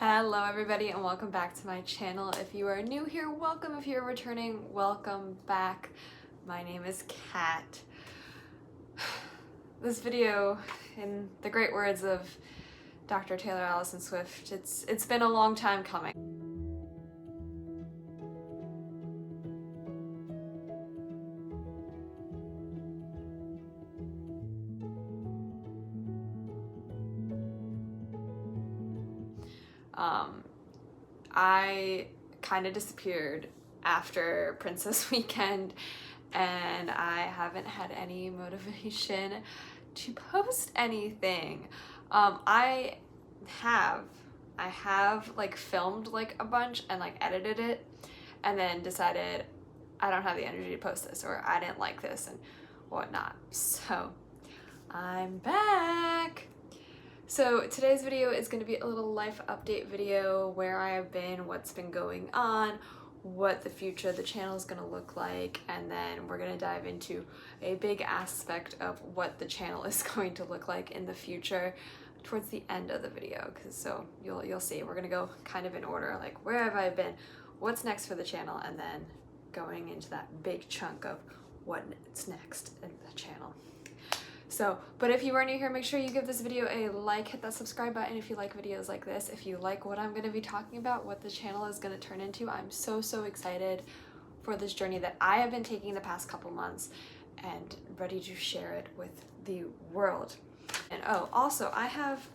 Hello everybody and welcome back to my channel. If you are new here, welcome. If you're returning, welcome back. My name is Kat. This video, in the great words of Dr. Taylor Allison Swift, it's been a long time coming. I kind of disappeared after Princess Weekend and I haven't had any motivation to post anything. I have like filmed like a bunch and like edited it and then decided I don't have the energy to post this, or I didn't like this and whatnot. So I'm back. So today's video is going to be a little life update video, where I have been, what's been going on, what the future of the channel is going to look like, and then we're going to dive into a big aspect of what the channel is going to look like in the future towards the end of the video. So you'll see, we're going to go kind of in order, like where have I been, what's next for the channel, and then going into that big chunk of what's next in the channel. So, but if you are new here, make sure you give this video a like, hit that subscribe button if you like videos like this. If you like what I'm going to be talking about, what the channel is going to turn into, I'm so excited for this journey that I have been taking the past couple months and ready to share it with the world. And oh, also I have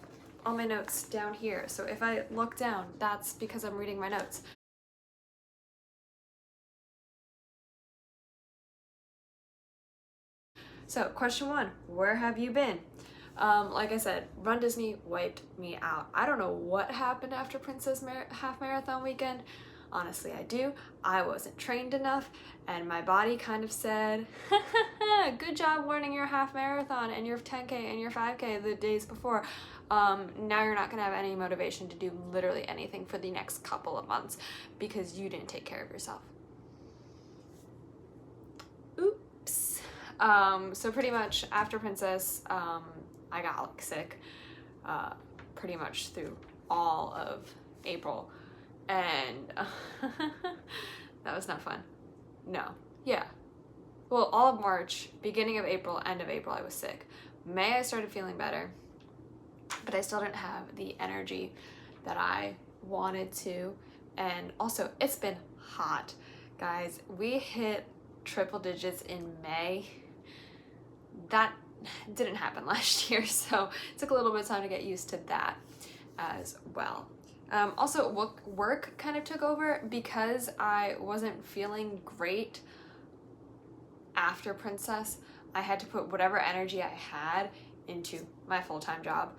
all my notes down here. So if I look down, that's because I'm reading my notes. So question one, where have you been? Like I said, RunDisney wiped me out. I don't know what happened after Princess Half Marathon weekend. Honestly, I do. I wasn't trained enough and my body kind of said, good job learning your half marathon and your 10K and your 5K the days before. Now you're not gonna have any motivation to do literally anything for the next couple of months because you didn't take care of yourself. Oops. So pretty much after Princess, I got like sick, pretty much through all of April, and that was not fun. No. Yeah. Well, all of March, beginning of April, end of April, I was sick. May, I started feeling better, but I still didn't have the energy that I wanted to, and also it's been hot. Guys, we hit triple digits in May. That didn't happen last year, so it took a little bit of time to get used to that as well. Also, work kind of took over because I wasn't feeling great after Princess. I had to put whatever energy I had into my full-time job,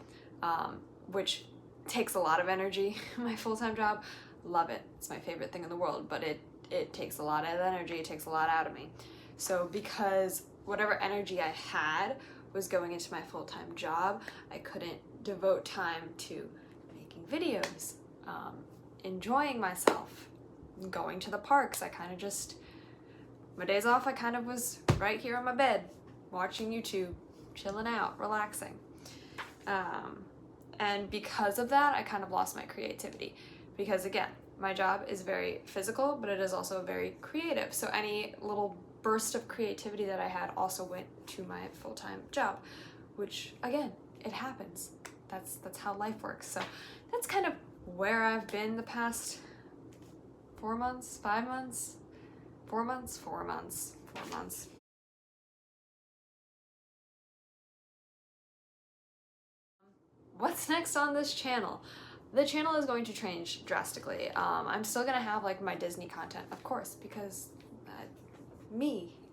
which takes a lot of energy. My full-time job, love it. It's my favorite thing in the world, but it takes a lot of energy, it takes a lot out of me. So because whatever energy I had was going into my full-time job, I couldn't devote time to making videos, enjoying myself, going to the parks. I kind of just, my days off, I kind of was right here on my bed, watching YouTube, chilling out, relaxing. And because of that, I kind of lost my creativity. Because again, my job is very physical, but it is also very creative. So any little burst of creativity that I had also went to my full-time job, which again, it happens. That's how life works. So that's kind of where I've been the past 4 months, 5 months, 4 months, 4 months, 4 months. What's next on this channel? The channel is going to change drastically. I'm still gonna have like my Disney content, of course, because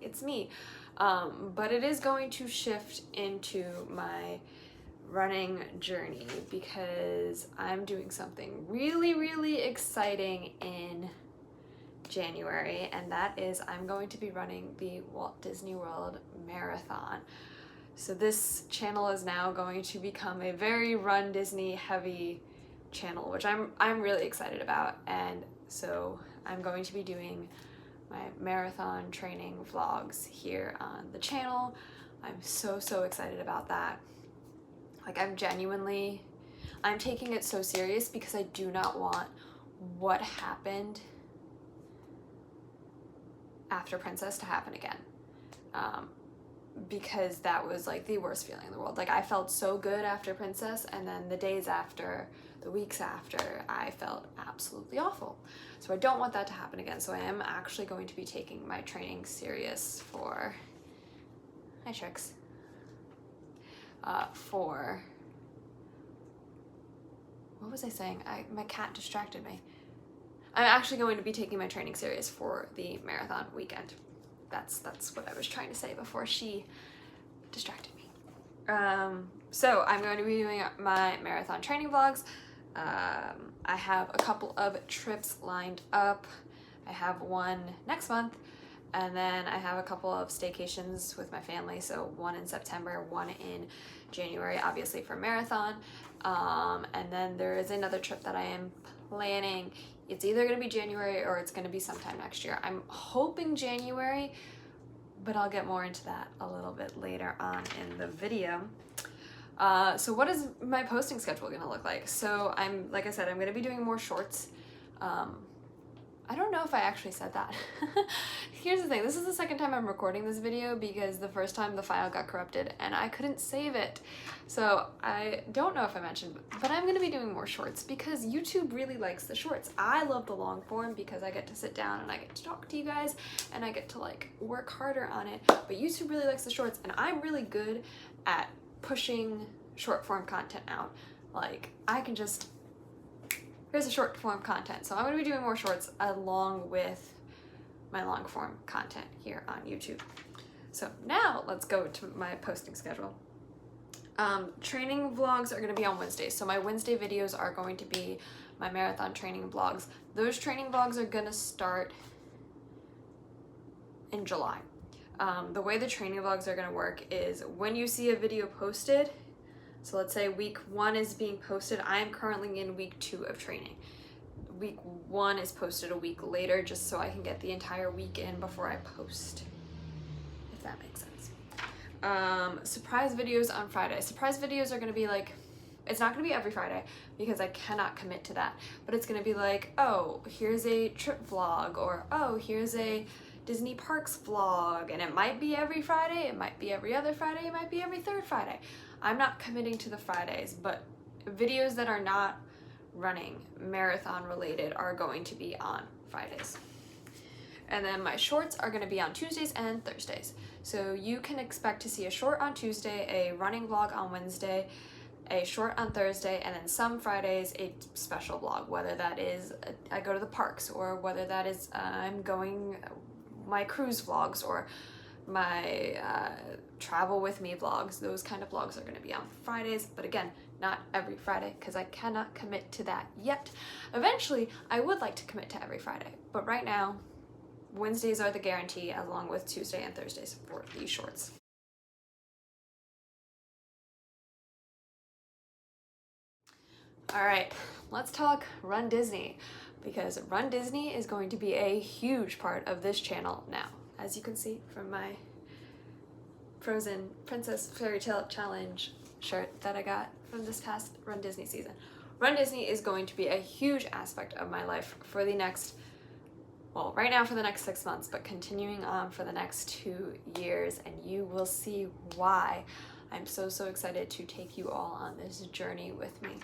it's me. But it is going to shift into my running journey because I'm doing something really exciting in January, and that is I'm going to be running the Walt Disney World Marathon. So this channel is now going to become a very RunDisney heavy channel, which I'm really excited about. And so I'm going to be doing my marathon training vlogs here on the channel. I'm so excited about that. Like I'm genuinely, I'm taking it so serious because I do not want what happened after Princess to happen again. Because that was like the worst feeling in the world. Like, I felt so good after Princess, and then the days after, the weeks after, I felt absolutely awful. So I don't want that to happen again. So I am actually going to be taking my training serious for, hi Trix, for, what was I saying? My cat distracted me. I'm actually going to be taking my training serious for the marathon weekend. That's what I was trying to say before she distracted me. So I'm going to be doing my marathon training vlogs. I have a couple of trips lined up. I have one next month, and then I have a couple of staycations with my family. So one in September, one in January, obviously for marathon. And then there is another trip that I am planning. It's either going to be January or it's going to be sometime next year. I'm hoping January, but I'll get more into that a little bit later on in the video. So what is my posting schedule going to look like? So like I said, I'm going to be doing more shorts. I don't know if I actually said that. Here's the thing. This is the second time I'm recording this video because the first time the file got corrupted and I couldn't save it. So I don't know if I mentioned, but I'm going to be doing more shorts because YouTube really likes the shorts. I love the long form because I get to sit down and I get to talk to you guys and I get to like work harder on it. But YouTube really likes the shorts, and I'm really good at pushing short form content out. Like, I can just, here's a short form content. So I'm going to be doing more shorts along with my long form content here on YouTube. So now let's go to my posting schedule. Training vlogs are going to be on Wednesdays. So my Wednesday videos are going to be my marathon training vlogs. Those training vlogs are going to start in July. The way the training vlogs are going to work is when you see a video posted, so let's say week 1 is being posted. I am currently in week 2 of training. Week 1 is posted a week later just so I can get the entire week in before I post, if that makes sense. Surprise videos on Friday. Surprise videos are going to be like, it's not going to be every Friday because I cannot commit to that, but it's going to be like, oh, here's a trip vlog, or oh, here's a Disney parks vlog, and it might be every Friday, it might be every other Friday, it might be every third Friday. I'm not committing to the Fridays, but videos that are not running marathon related are going to be on Fridays. And then my shorts are going to be on Tuesdays and Thursdays. So you can expect to see a short on Tuesday, a running vlog on Wednesday, a short on Thursday, and then some Fridays a special vlog, whether that is I go to the parks, or whether that is I'm going my cruise vlogs, or my travel with me vlogs. Those kind of vlogs are going to be on Fridays, but again, not every Friday because I cannot commit to that yet. Eventually, I would like to commit to every Friday, but right now, Wednesdays are the guarantee, along with Tuesday and Thursdays for these shorts. All right, let's talk Run Disney, because Run Disney is going to be a huge part of this channel now. As you can see from my Frozen Princess Fairy Tale Challenge shirt that I got from this past Run Disney season. Run Disney is going to be a huge aspect of my life for the next, well, right now for the next 6 months, but continuing on for the next 2 years, and you will see why I'm so excited to take you all on this journey with me.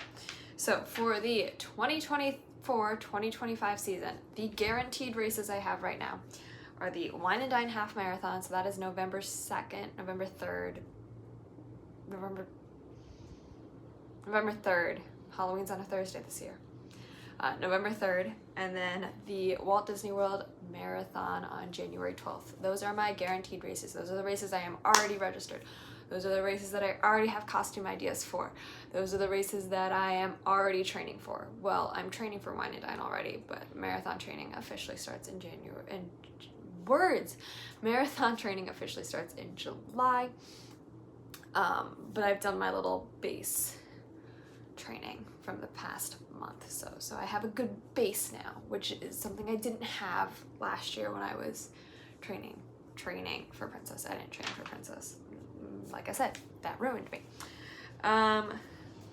So for the 2024-2025 season, the guaranteed races I have right now are the Wine and Dine Half Marathon, so that is November 2nd, November 3rd. Halloween's on a Thursday this year. November 3rd, and then the Walt Disney World Marathon on January 12th. Those are my guaranteed races. Those are the races I am already registered. Those are the races that I already have costume ideas for. Those are the races that I am already training for. Well, I'm training for Wine and Dine already, but marathon training officially starts in January. Marathon training officially starts in July. But I've done my little base training from the past month, so I have a good base now, which is something I didn't have last year when I was training for Princess. I didn't train for Princess. Like I said, that ruined me.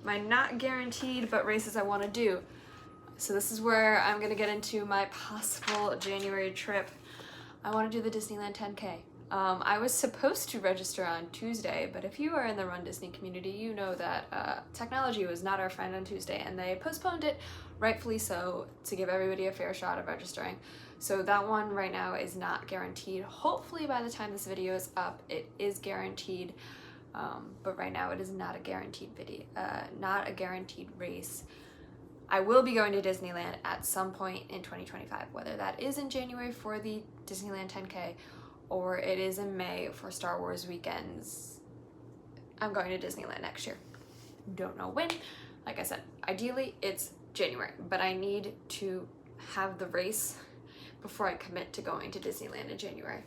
my not guaranteed but races I want to do. So this is where I'm gonna get into my possible January trip. I want to do the Disneyland 10K. I was supposed to register on Tuesday, but if you are in the Run Disney community, you know that technology was not our friend on Tuesday, and they postponed it, rightfully so, to give everybody a fair shot of registering. So that one right now is not guaranteed. Hopefully by the time this video is up, it is guaranteed, but right now it is not a guaranteed video, not a guaranteed race. I will be going to Disneyland at some point in 2025, whether that is in January for the Disneyland 10K or it is in May for Star Wars weekends. I'm going to Disneyland next year. Don't know when. Like I said, ideally it's January, but I need to have the race before I commit to going to Disneyland in January,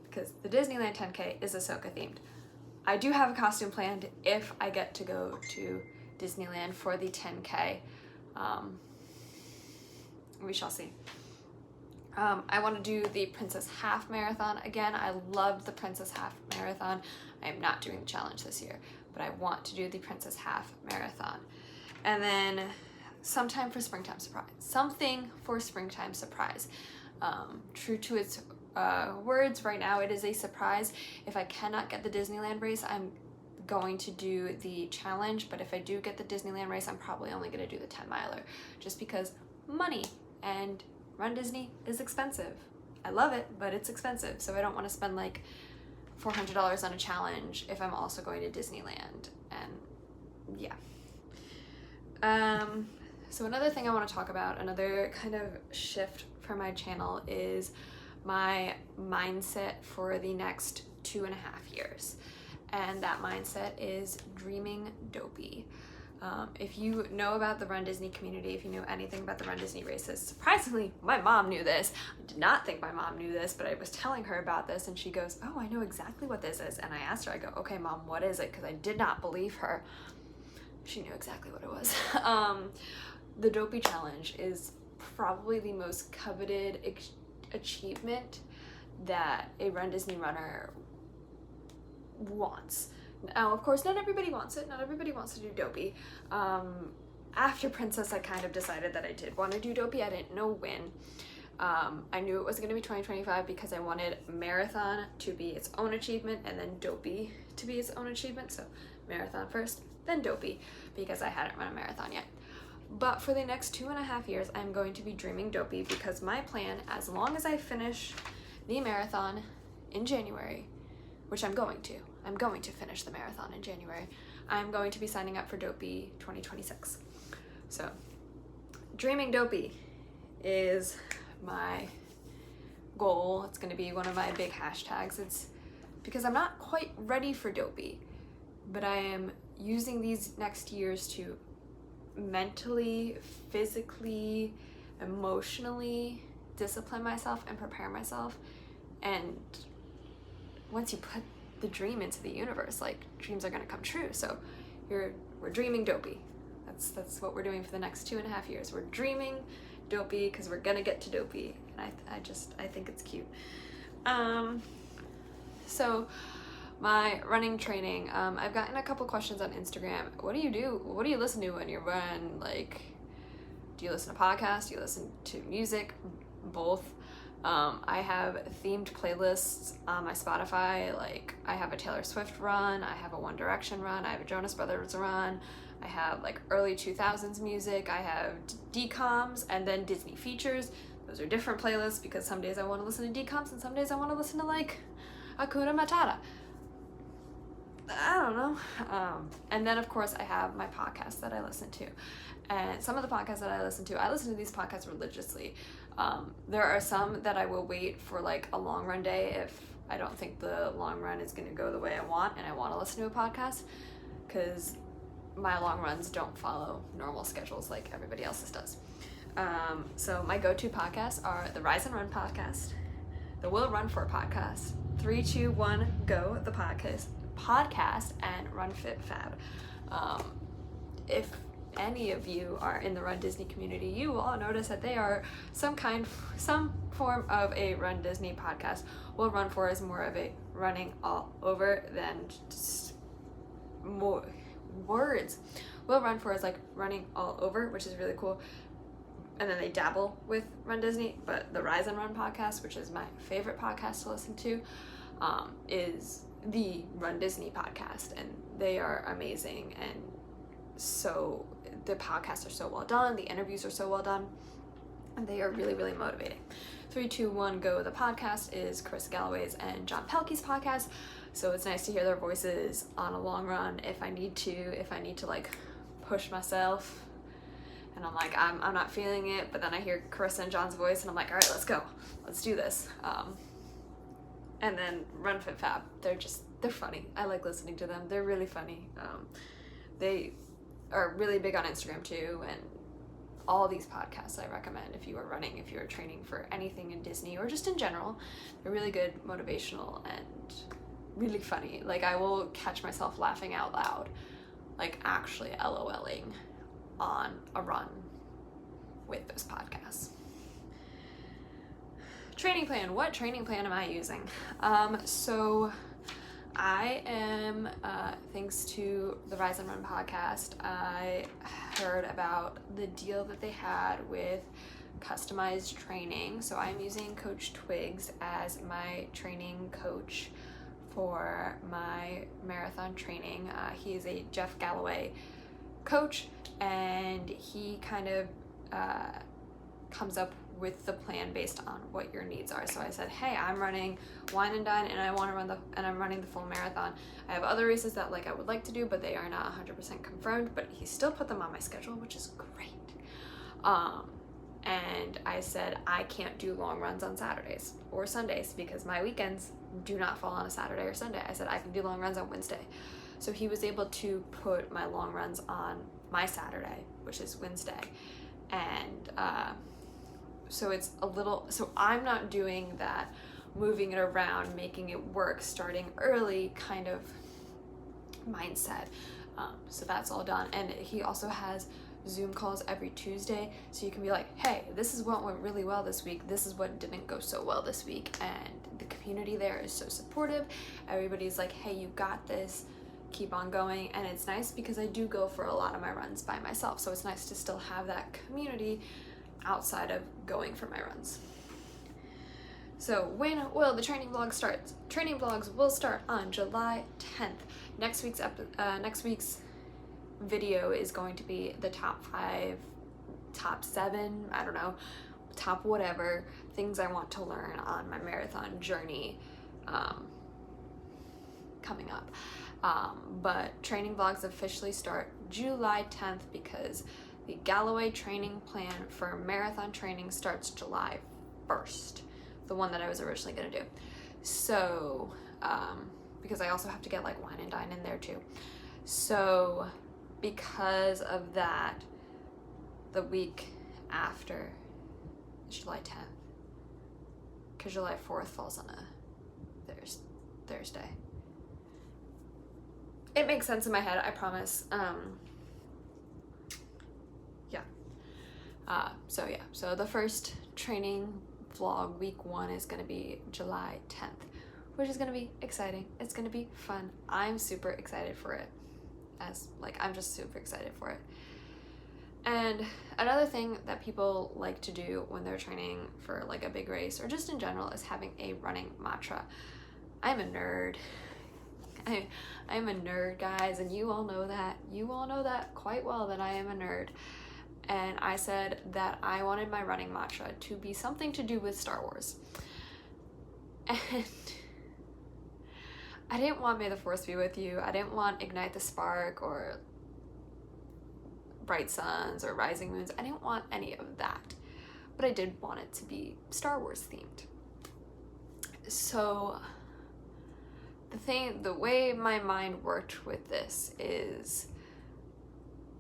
because the Disneyland 10K is Ahsoka themed. I do have a costume planned if I get to go to Disneyland for the 10K. We shall see. I want to do the Princess Half Marathon again. I loved the Princess Half Marathon. I am not doing the challenge this year, but I want to do the Princess Half Marathon. And then sometime for Springtime Surprise. Something for Springtime Surprise. True to its words, right now it is a surprise. If I cannot get the Disneyland race, I'm going to do the challenge, but if I do get the Disneyland race, I'm probably only going to do the 10-miler, just because money, and Run Disney is expensive. I love it, but it's expensive, so I don't want to spend like $400 on a challenge if I'm also going to Disneyland, and yeah. So another thing I want to talk about, another kind of shift for my channel, is my mindset for the next 2.5 years. And that mindset is dreaming dopey. If you know about the Run Disney community, if you know anything about the Run Disney races, surprisingly, my mom knew this. I did not think my mom knew this, but I was telling her about this and she goes, oh, I know exactly what this is. And I asked her, I go, okay, Mom, what is it? Because I did not believe her. She knew exactly what it was. The Dopey Challenge is probably the most coveted achievement that a Run Disney runner wants. Now, of course, not everybody wants it. Not everybody wants to do Dopey. After Princess, I kind of decided that I did want to do Dopey. I didn't know when. I knew it was going to be 2025 because I wanted Marathon to be its own achievement and then Dopey to be its own achievement. So Marathon first, then Dopey, because I hadn't run a marathon yet. But for the next 2.5 years, I'm going to be dreaming Dopey, because my plan, as long as I finish the marathon in January, which I'm going to finish the marathon in January, I'm going to be signing up for Dopey 2026. So dreaming Dopey is my goal. It's going to be one of my big hashtags. It's because I'm not quite ready for Dopey, but I am using these next years to mentally, physically, emotionally discipline myself and prepare myself. And once you put the dream into the universe, like, dreams are going to come true. So we're dreaming Dopey. That's what we're doing for the next 2.5 years. We're dreaming Dopey because we're gonna get to Dopey, and I think it's cute. So my running training, I've gotten a couple questions on Instagram. What do you do? What do you listen to when you run? Like, do you listen to podcasts? Do you listen to music? Both. I have themed playlists on my Spotify. Like, I have a Taylor Swift run, I have a One Direction run, I have a Jonas Brothers run, I have like early 2000s music, I have DComs, and then Disney features. Those are different playlists because some days I want to listen to DComs and some days I want to listen to like Hakuna Matata. I don't know. And then of course I have my podcasts that I listen to. And some of the podcasts that I listen to these podcasts religiously. There are some that I will wait for like a long run day if I don't think the long run is going to go the way I want and I want to listen to a podcast, because my long runs don't follow normal schedules like everybody else's does. So my go-to podcasts are the Rise and Run podcast, the Will Run For podcast, 3, 2, 1, Go, the podcast, and Run Fit Fab. If any of you are in the Run Disney community, you will all notice that they are some form of a Run Disney podcast. Will Run For is more of a running all over than just more words. Will Run For is like running all over, which is really cool. And then they dabble with RunDisney, but the Rise and Run podcast, which is my favorite podcast to listen to, is the RunDisney podcast, and they are amazing. And so the podcasts are so well done, the interviews are so well done, and they are really, really motivating. 3, 2, 1, Go, the podcast is Chris Galloway's and John Pelkey's podcast, so it's nice to hear their voices on a long run if I need to like push myself and I'm like, I'm not feeling it, but then I hear Chris and John's voice and I'm like, all right, let's go, let's do this. And then Run Fit Fab, they're funny. I like listening to them. They're really funny. They are really big on Instagram too, and all these podcasts I recommend if you are running, if you are training for anything in Disney or just in general. They're really good, motivational, and really funny. Like, I will catch myself laughing out loud, like actually LOLing on a run with those podcasts. Training plan. What training plan am I using? So I am, thanks to the Rise and Run podcast, I heard about the deal that they had with customized training. So I'm using Coach Twiggs as my training coach for my marathon training. He is a Jeff Galloway coach, and he kind of comes up with the plan based on what your needs are. So I said, hey, I'm running Wine and Dine, and I'm running the full marathon. I have other races that I would like to do, but they are not 100% confirmed, but he still put them on my schedule, which is great. And I said, I can't do long runs on Saturdays or Sundays because my weekends do not fall on a Saturday or Sunday. I said, I can do long runs on Wednesday. So he was able to put my long runs on my Saturday, which is Wednesday. And, so it's so I'm not doing that moving it around, making it work, starting early kind of mindset. So that's all done. And he also has Zoom calls every Tuesday, so you can be like, hey, this is what went really well this week, this is what didn't go so well this week. And the community there is so supportive. Everybody's like, hey, you got this, keep on going. And it's nice because I do go for a lot of my runs by myself, so it's nice to still have that community outside of going for my runs. So when will the training vlog start? Training vlogs will start on July 10th. Next week's video is going to be the top 5, top 7, I don't know, top whatever things I want to learn on my marathon journey coming up. But training vlogs officially start July 10th because the Galloway training plan for marathon training starts July 1st, the one that I was originally going to do. So, because I also have to get Wine and Dine in there too. So, because of that, the week after is July 10th, because July 4th falls on a Thursday. It makes sense in my head, I promise. So the first training vlog, week 1, is going to be July 10th, which is going to be exciting. It's going to be fun. I'm super excited for it. I'm just super excited for it. And another thing that people like to do when they're training for a big race or just in general is having a running mantra. I'm a nerd. I'm a nerd, guys, and you all know that. You all know that quite well, that I am a nerd. And I said that I wanted my running mantra to be something to do with Star Wars. And I didn't want May the Force be with you. I didn't want Ignite the Spark or Bright Suns or Rising Moons. I didn't want any of that. But I did want it to be Star Wars themed. So the way my mind worked with this is,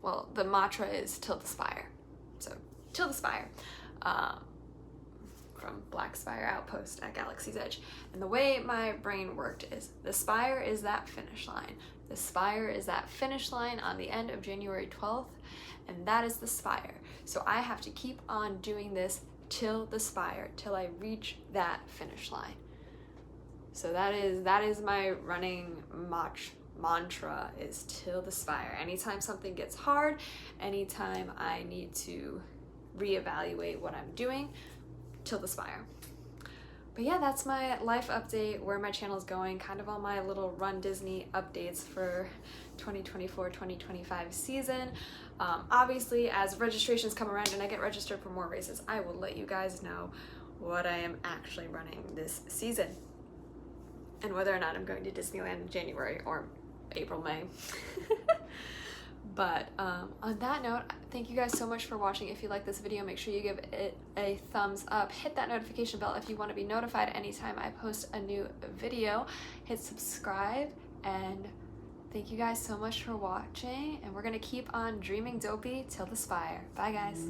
well, the mantra is Till the Spire. So, Till the Spire, from Black Spire Outpost at Galaxy's Edge. And the way my brain worked is, the Spire is that finish line. The Spire is that finish line on the end of January 12th, and that is the Spire. So I have to keep on doing this till the Spire, till I reach that finish line. So that is my running mantra is till the spire. Anytime something gets hard, anytime I need to reevaluate what I'm doing, till the spire. But yeah, that's my life update, where my channel is going, kind of all my little Run Disney updates for 2024-2025 season. Obviously, as registrations come around and I get registered for more races, I will let you guys know what I am actually running this season and whether or not I'm going to Disneyland in January or April, May. But on that note, thank you guys so much for watching. If you like this video, make sure you give it a thumbs up. Hit that notification bell if you want to be notified anytime I post a new video. Hit subscribe, and thank you guys so much for watching. And we're going to keep on dreaming dopey till the spire. Bye, guys.